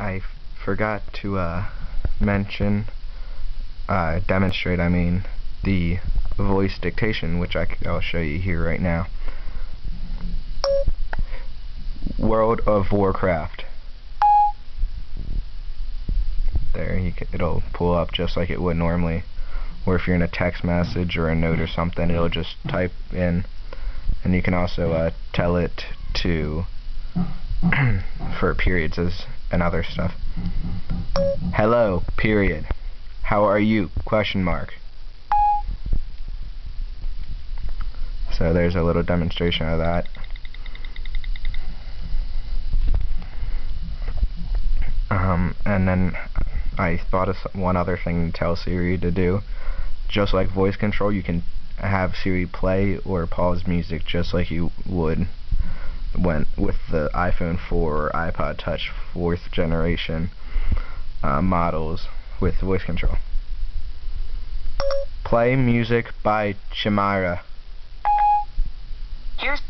I forgot to demonstrate, the voice dictation, which I'll show you here right now. World of Warcraft. There, it'll pull up just like it would normally. Or if you're in a text message or a note or something, it'll just type in. And you can also tell it to for periods and other stuff. Hello, period. How are you? Question mark. So there's a little demonstration of that. And then I thought of one other thing to tell Siri to do. Just like voice control, you can have Siri play or pause music just like you would with the iPhone 4 or iPod Touch 4th generation models with voice control. Play music by Chimera. Here's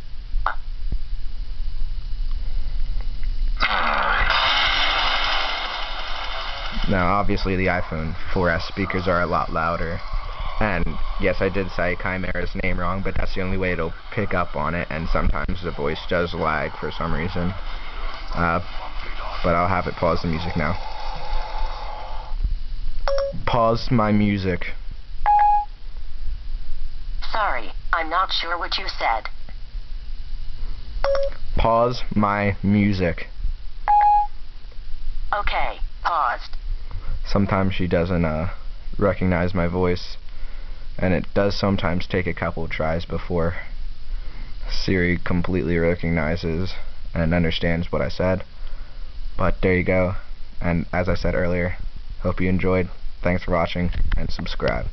Now obviously the iPhone 4S speakers are a lot louder, and yes, I did say Chimera's name wrong, but that's the only way it'll pick up on it, and sometimes the voice does lag for some reason. But I'll have it pause the music now. Pause my music. Sorry, I'm not sure what you said. Pause my music. Okay, paused. Sometimes she doesn't recognize my voice, and it does sometimes take a couple of tries before Siri completely recognizes and understands what I said. But there you go, and as I said earlier, hope you enjoyed. Thanks for watching, and subscribe.